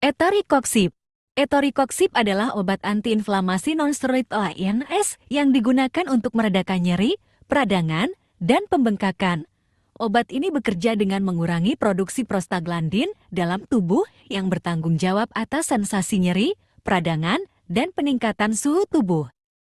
Etoricoxib. Etoricoxib adalah obat antiinflamasi nonsteroid OANS yang digunakan untuk meredakan nyeri, peradangan, dan pembengkakan. Obat ini bekerja dengan mengurangi produksi prostaglandin dalam tubuh yang bertanggung jawab atas sensasi nyeri, peradangan, dan peningkatan suhu tubuh.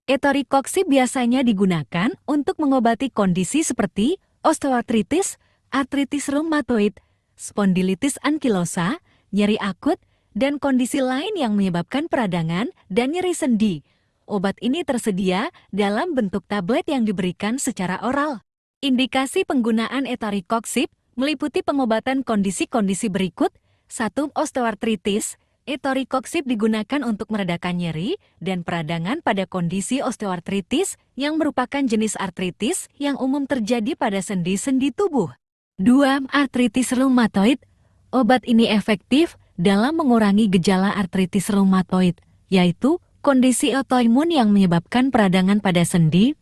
Etoricoxib biasanya digunakan untuk mengobati kondisi seperti osteoartritis, artritis reumatoid, spondilitis ankilosa, nyeri akut, dan kondisi lain yang menyebabkan peradangan dan nyeri sendi. Obat ini tersedia dalam bentuk tablet yang diberikan secara oral. Indikasi penggunaan etoricoxib meliputi pengobatan kondisi-kondisi berikut. 1. Osteoartritis. Etoricoxib digunakan untuk meredakan nyeri dan peradangan pada kondisi osteoartritis yang merupakan jenis artritis yang umum terjadi pada sendi-sendi tubuh. 2. Artritis reumatoid. Obat ini efektif dalam mengurangi gejala artritis reumatoid, yaitu kondisi autoimun yang menyebabkan peradangan pada sendi.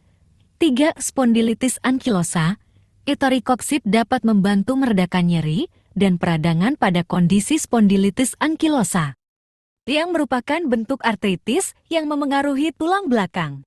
3. Spondilitis ankilosa. Etoricoxib dapat membantu meredakan nyeri dan peradangan pada kondisi spondilitis ankilosa, yang merupakan bentuk artritis yang memengaruhi tulang belakang.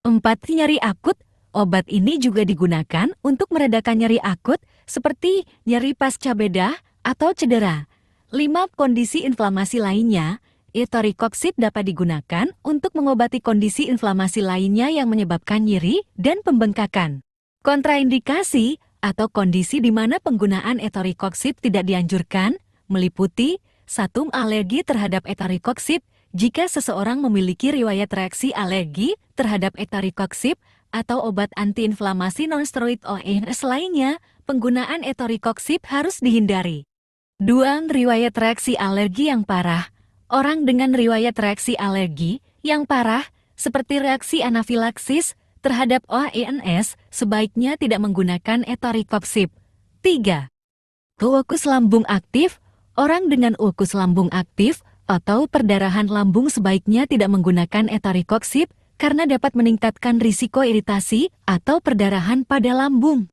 4. Nyeri akut. Obat ini juga digunakan untuk meredakan nyeri akut seperti nyeri pasca bedah atau cedera. 5. Kondisi inflamasi lainnya. Etoricoxib dapat digunakan untuk mengobati kondisi inflamasi lainnya yang menyebabkan nyeri dan pembengkakan. Kontraindikasi atau kondisi di mana penggunaan etoricoxib tidak dianjurkan meliputi 1. Alergi terhadap etoricoxib. Jika seseorang memiliki riwayat reaksi alergi terhadap etoricoxib atau obat antiinflamasi nonsteroid OANS lainnya, penggunaan etoricoxib harus dihindari. 2. Riwayat reaksi alergi yang parah. Orang dengan riwayat reaksi alergi yang parah, seperti reaksi anafilaksis terhadap OANS, sebaiknya tidak menggunakan etoricoxib. 3. Ulkus lambung aktif. Orang dengan ulkus lambung aktif atau perdarahan lambung sebaiknya tidak menggunakan etoricoxib karena dapat meningkatkan risiko iritasi atau perdarahan pada lambung.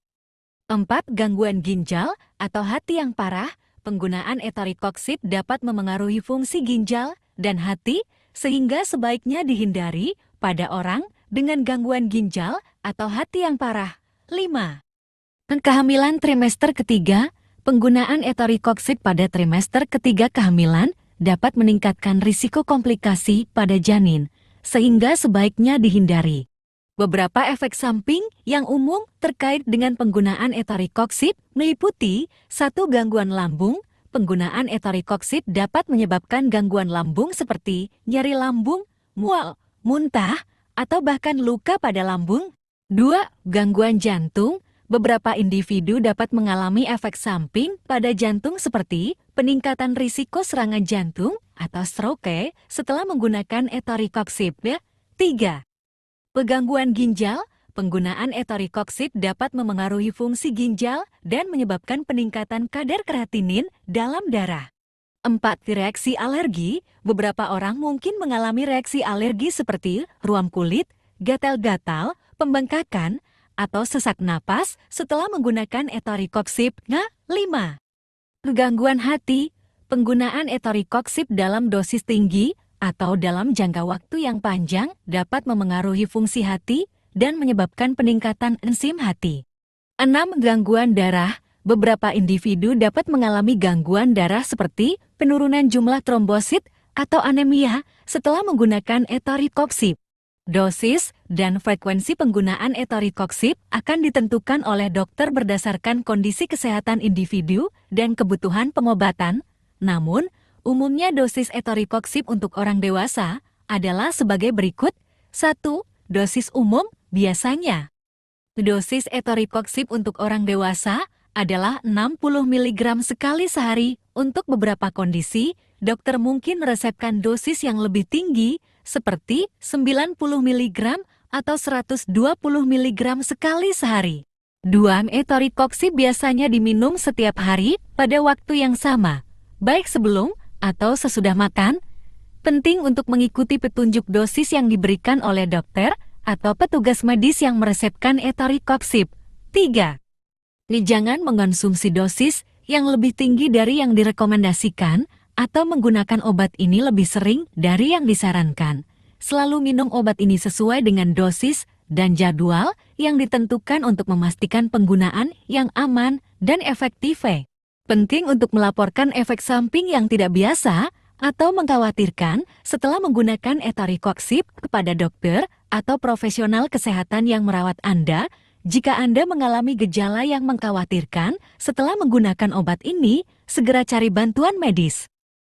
4. Gangguan ginjal atau hati yang parah. Penggunaan etoricoxib dapat memengaruhi fungsi ginjal dan hati, sehingga sebaiknya dihindari pada orang dengan gangguan ginjal atau hati yang parah. 5. Kehamilan trimester ketiga. Penggunaan etoricoxib pada trimester ketiga kehamilan dapat meningkatkan risiko komplikasi pada janin, sehingga sebaiknya dihindari. Beberapa efek samping yang umum terkait dengan penggunaan etoricoxib meliputi 1. Gangguan lambung. Penggunaan etoricoxib dapat menyebabkan gangguan lambung seperti nyeri lambung, mual, muntah, atau bahkan luka pada lambung. 2. Gangguan jantung. Beberapa individu dapat mengalami efek samping pada jantung seperti peningkatan risiko serangan jantung atau stroke setelah menggunakan etoricoxib. 3. Gangguan ginjal. Penggunaan etoricoxib dapat memengaruhi fungsi ginjal dan menyebabkan peningkatan kadar kreatinin dalam darah. 4. Reaksi alergi. Beberapa orang mungkin mengalami reaksi alergi seperti ruam kulit, gatal-gatal, pembengkakan, atau sesak napas setelah menggunakan etoricoxib. 5. Gangguan hati. Penggunaan etoricoxib dalam dosis tinggi atau dalam jangka waktu yang panjang dapat memengaruhi fungsi hati dan menyebabkan peningkatan enzim hati. 6. Gangguan darah. Beberapa individu dapat mengalami gangguan darah seperti penurunan jumlah trombosit atau anemia setelah menggunakan etoricoxib. Dosis dan frekuensi penggunaan etoricoxib akan ditentukan oleh dokter berdasarkan kondisi kesehatan individu dan kebutuhan pengobatan. Namun, umumnya dosis etoricoxib untuk orang dewasa adalah sebagai berikut. 1. Dosis umum biasanya. Dosis etoricoxib untuk orang dewasa adalah 60 mg sekali sehari. Untuk beberapa kondisi, dokter mungkin meresepkan dosis yang lebih tinggi seperti 90 mg atau 120 mg sekali sehari. 2. Etoricoxib biasanya diminum setiap hari pada waktu yang sama, baik sebelum atau sesudah makan. Penting untuk mengikuti petunjuk dosis yang diberikan oleh dokter atau petugas medis yang meresepkan etoricoxib. 3. Jangan mengonsumsi dosis yang lebih tinggi dari yang direkomendasikan atau menggunakan obat ini lebih sering dari yang disarankan. Selalu minum obat ini sesuai dengan dosis dan jadwal yang ditentukan untuk memastikan penggunaan yang aman dan efektif. Penting untuk melaporkan efek samping yang tidak biasa atau mengkhawatirkan setelah menggunakan etoricoxib kepada dokter atau profesional kesehatan yang merawat Anda. Jika Anda mengalami gejala yang mengkhawatirkan setelah menggunakan obat ini, segera cari bantuan medis.